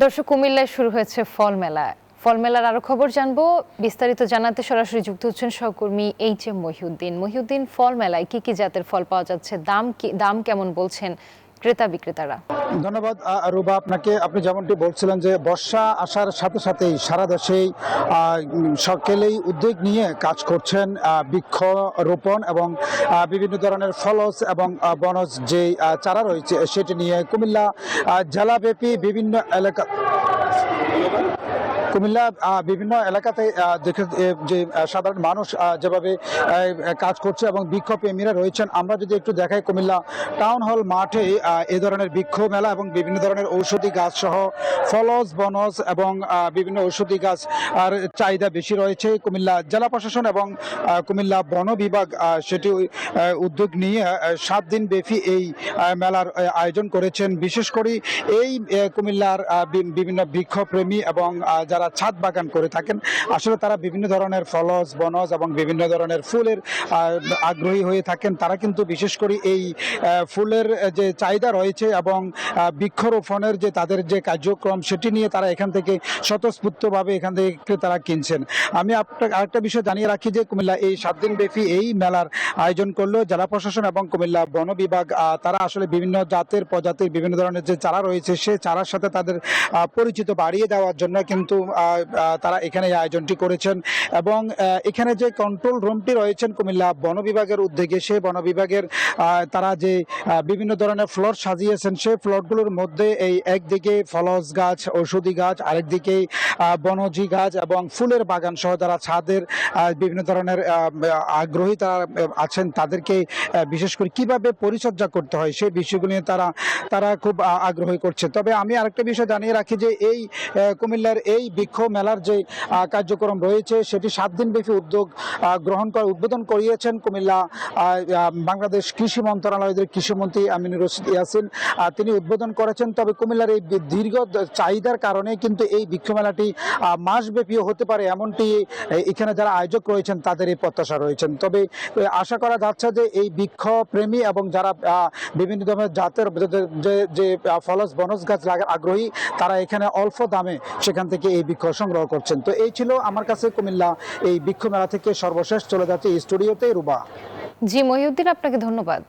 দর্শক, কুমিল্লায় শুরু হয়েছে ফল মেলা। ফল মেলার আরো খবর জানবো। বিস্তারিত জানাতে সরাসরি যুক্ত হচ্ছেন সহকর্মী এইচ.এম. মহিউদ্দিন। মহিউদ্দিন, ফল মেলায় কি কি জাতের ফল পাওয়া যাচ্ছে, দাম কেমন বলছেন ক্রেতা বিক্রেতারা? ধন্যবাদ রুবা আপনাকে। আপনি যেমনটি বলছিলেন যে বর্ষা আসার সাথে সাথেই সারা দেশেই সকলেই উদ্যোগ নিয়ে কাজ করছেন বৃক্ষরোপণ এবং বিভিন্ন ধরনের ফলজ এবং বনজ যে চারা রয়েছে সেটি নিয়ে কুমিল্লা জেলাব্যাপী বিভিন্ন এলাকা বিভিন্ন এলাকাতে যে সাধারণ মানুষ যেভাবে কাজ করছে এবং বৃক্ষপ্রেমীরা রয়েছেন, আমরা যদি একটু দেখাই কুমিল্লা টাউন হল মাঠে এ ধরনের বৃক্ষ মেলা এবং বিভিন্ন ধরনের ঔষধি গাছ সহ ফলজ বনজ এবং বিভিন্ন ঔষধি গাছ আর চাহিদা বেশি রয়েছে। কুমিল্লা জেলা প্রশাসন এবং কুমিল্লা বন বিভাগ সেটি উদ্যোগ নিয়ে 7 দিন ব্যাপী এই মেলার আয়োজন করেছেন। বিশেষ করে এই কুমিল্লার বিভিন্ন বৃক্ষপ্রেমী এবং যারা ছাদ বাগান করে থাকেন, আসলে তারা বিভিন্ন ধরনের ফলজ বনজ এবং বিভিন্ন ধরনের ফুলের আগ্রহী হয়ে থাকেন। তারা কিন্তু বিশেষ করে এই ফুলের যে চাহিদা রয়েছে এবং বৃক্ষরোপণের যে তাদের যে কার্যক্রম সেটি নিয়ে তারা এখান থেকে স্বতঃস্ফূর্তভাবে এখান থেকে তারা কিনছেন। আমি আপনাকে আরেকটা বিষয় জানিয়ে রাখি যে কুমিল্লা এই 7 দিন ব্যাপী এই মেলার আয়োজন করলো জেলা প্রশাসন এবং কুমিল্লা বন বিভাগ। তারা আসলে বিভিন্ন জাতের প্রজাতির বিভিন্ন ধরনের যে চারা রয়েছে সে চারার সাথে তাদের পরিচিত বাড়িয়ে দেওয়ার জন্য কিন্তু তারা এখানে এই আয়োজনটি করেছেন। এবং এখানে যে কন্ট্রোল রুমটি রয়েছেন কুমিল্লা বন বিভাগের উদ্যোগে, সেই বন বিভাগের তারা যে বিভিন্ন ধরনের ফ্লোর সাজিয়েছেন, সেই ফ্লোরগুলোর মধ্যে এই একদিকে ফলজ গাছ ঔষধি গাছ, আরেকদিকে বনজি গাছ এবং ফুলের বাগান সহ যারা ছাদের বিভিন্ন ধরনের আগ্রহী তারা আছেন, তাদেরকে বিশেষ করে কিভাবে পরিচর্যা করতে হয় সেই বিষয়গুলো নিয়ে তারা খুব আগ্রহী করছে। তবে আমি আরেকটা বিষয় জানিয়ে রাখি যে এই কুমিল্লার এই বৃক্ষ মেলার যে কার্যক্রম রয়েছে সেটি 7 দিন ব্যাপী উদ্বোধন করিয়েছেন কুমিল্লা বাংলাদেশ কৃষি মন্ত্রণালয়ের কৃষিমন্ত্রী আমিনুর রশিদ ইয়াসিন। তিনি উদ্বোধন করেছেন। তবে কুমিল্লার এই দীর্ঘ চাহিদার কারণে কিন্তু এই বৃক্ষ মেলাটি মাসব্যাপীও হতে পারে, এমনটি এখানে যারা আয়োজক রয়েছেন তাদের এই প্রত্যাশা রয়েছেন। তবে আশা করা যাচ্ছে যে এই বৃক্ষ প্রেমী এবং যারা বিভিন্ন ধরনের জাতের যে ফলজ বনজ গাছ আগ্রহী, তারা এখানে অল্প দামে সেখান থেকে এই বৃক্ষ সংগ্রহ করছেন। তো এই ছিল আমার কাছে কুমিল্লা এই বৃক্ষ মেলা থেকে সর্বশেষ। চলে যাচ্ছে স্টুডিওতে রুবা। জি মহিউদ্দিন, আপনাকে ধন্যবাদ।